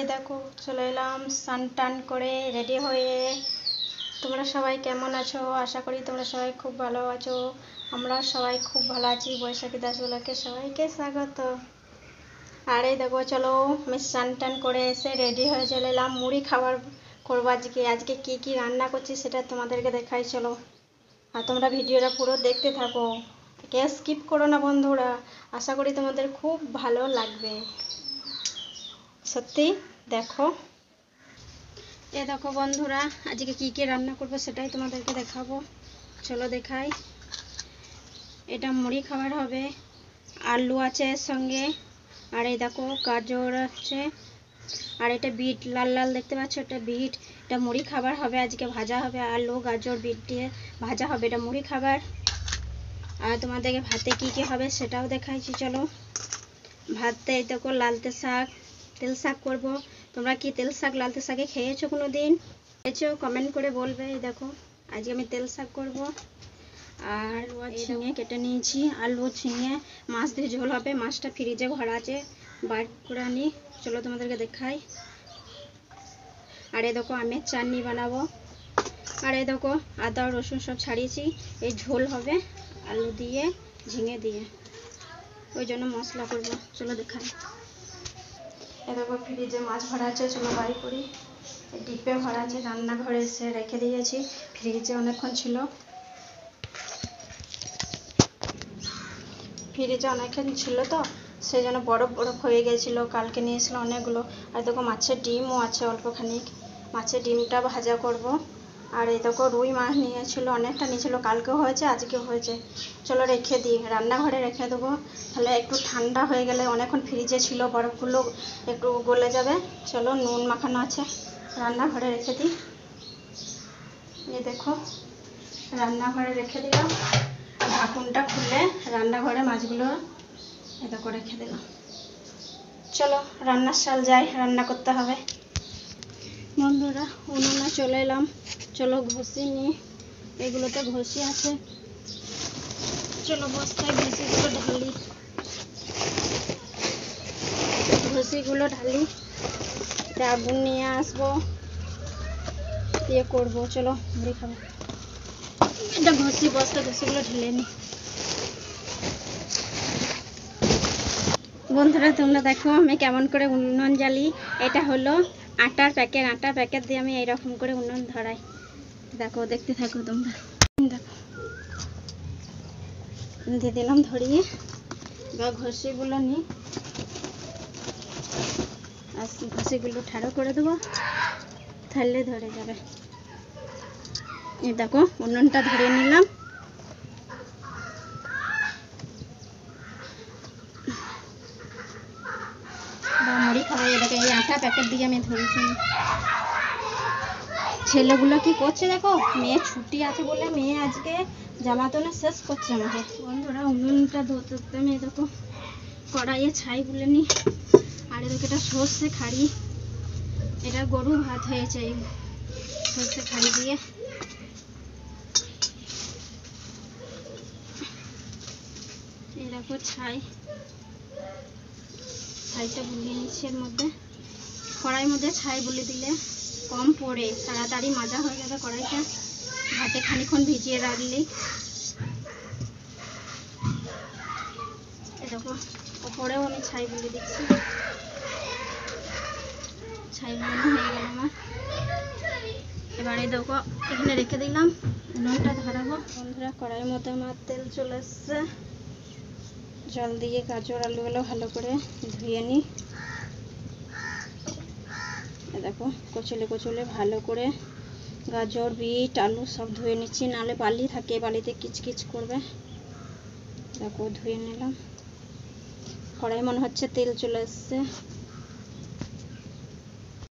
এই দেখো চলে এলাম স্নান টান করে রেডি হয়ে। তোমরা সবাই কেমন আছো? আশা করি তোমরা সবাই খুব ভালো আছো। আমরা সবাই খুব ভালো আছি। বৈশাখী দাস ব্লগে সবাইকে স্বাগত। আর এই দেখো চলো আমি স্নান টান করে এসে রেডি হয়ে চলে এলাম মুড়ি খাবার করবো। আজকে কি কি রান্না করছি সেটা তোমাদেরকে দেখাই, চলো। আর তোমরা ভিডিওটা পুরো দেখতে থাকো, কে স্কিপ করো না বন্ধুরা। আশা করি তোমাদের খুব ভালো লাগবে, সত্যি। দেখো এ দেখো বন্ধুরা, আজকে কি কি রান্না করবো সেটাই তোমাদেরকে দেখাবো, চলো দেখাই। এটা মুড়ি খাবার হবে, আলু আছে এর সঙ্গে, আর এই দেখো গাজর আছে, আর এটা বিট লাল লাল দেখতে পাচ্ছ, এটা বিট। এটা মুড়ি খাবার হবে, আজকে ভাজা হবে, আলু গাজর বিট দিয়ে ভাজা হবে, এটা মুড়ি খাবার। আর তোমাদেরকে ভাতে কি কি হবে সেটাও দেখাইছি, চলো। ভাতে এই দেখো লালতে শাক, তেল শাক করবো। তোমরা কি তেল শাক লালতে শাকে খেয়েছো কোনো দিন? খেয়েছো কমেন্ট করে বলবে। এই দেখো আজকে আমি তেল শাক করব। আর ঝিঙে কেটে নিয়েছি, আলু ঝিঙে মাছ দিয়ে ঝোল হবে। মাছটা ফ্রিজে ভরা আছে, বার করে আনি, চলো তোমাদেরকে দেখাই। আর এই দেখো আমের চাটনি বানাবো। আর এই দেখো আদা রসুন সব ছাড়িয়েছি, এই ঝোল হবে আলু দিয়ে ঝিঙে দিয়ে, ওই জন্য মশলা করব, চলো দেখাই। এই দেখো ফ্রিজে মাছ ভরা আছে, চলো বাড়ি করি। ডিপে ভরা আছে, রান্নাঘরে এসে রেখে দিয়েছি, ফ্রিজে অনেকক্ষণ ছিল, তো সেই জন্য বরফ বরফ হয়ে গেছিলো। কালকে নিয়েছিল অনেকগুলো। আর দেখো মাছের ডিমও আছে অল্পখানি, মাছের ডিমটা ভাজা করব। আর এই দেখো রুই মাছ নিয়েছিল, অনেকটা নিয়েছিল, কালকেও হয়েছে আজকেও হয়েছে। চলো রেখে দিই, রান্নাঘরে রেখে দেবো, তাহলে একটু ঠান্ডা হয়ে গেলে, অনেকক্ষণ ফ্রিজে ছিল বরফগুলো একটু গলে যাবে। চলো নুন মাখানো আছে, রান্নাঘরে রেখে দিই। এই দেখো রান্নাঘরে রেখে দিলাম, ঢাকুনটা খুলে রান্নাঘরে মাছগুলো এই দেখো রেখে দিলাম। চলো রান্নার শাল যাই, রান্না করতে হবে। বন্ধুরা উনুনে চলে এলাম, চলো ঘষি নিই, এগুলোতে ঘষি আছে, চলো বস্তায় ঘষিগুলো ঢালি, আগুন নিয়ে আসবো, দিয়ে করবো, চলো মুড়ি খাবো। এটা ঘষিগুলো ঢেলে নি। বন্ধুরা তোমরা দেখো আমি কেমন করে উনুন জ্বালি। এটা হলো আটার প্যাকেট দিয়ে আমি এইরকম করে উনুন ধরাই। দেখো দেখতে থাকো তোমরা। দেখো দিয়ে দিলাম ধরিয়ে, বা ঘষিগুলো নিই, আর ঘষিগুলো ঠাড়ো করে দেবো, তাহলে ধরে যাবে। এই দেখো উনুনটা ধরে নিলাম। মুড়ি খাবো, এটাকে এই আটা প্যাকেট দিয়ে আমি ধরেছি। ছেলেগুলো কি করছে দেখো, মেয়ে ছুটি আছে বলে মেয়ে আজকে জামাতনে শেষ করছে আমাকে। বন্ধুরা উনুনটা ধরতে আমি দেখো কড়াইয়ে ছাই বলে নি। আর এদিকে এটা সর্ষে খাড়ি, এটা গরু ভাত হয়েছে, এই সর্ষে খাড়ি দিয়ে। এই দেখো ছাইটা বুলিয়ে নিচ্ছি এর মধ্যে। কড়াইয়ের মধ্যে ছাই বুলিয়ে দিলে কম পড়ে, তাড়াতাড়ি মাজা হয়ে যাবে কড়াইটা, ভাতে খানিক্ষণ ভিজিয়ে রাখলে। এই দেখো ওপরেও আমি ছাই বুলিয়ে দিচ্ছি, ছাই বুলানো হয়ে গেল আমার। এবারে দেখো এখানে রেখে দিলাম, উনুনটা ধরাবো। বন্ধুরা কড়াইয়ের মধ্যে আমার তেল চলে এসছে, জল দিয়ে গাজর আলুগুলো ভালো করে ধুয়ে নিই। দেখো কচলে ভালো করে গাজর বিট আলু সব ধুয়ে নিচ্ছি, নাহলে বালি থাকে, বালিতে কিচকিচ করবে। দেখো ধুয়ে নিলাম। কড়াই মনে হচ্ছে তেল চলে এসছে,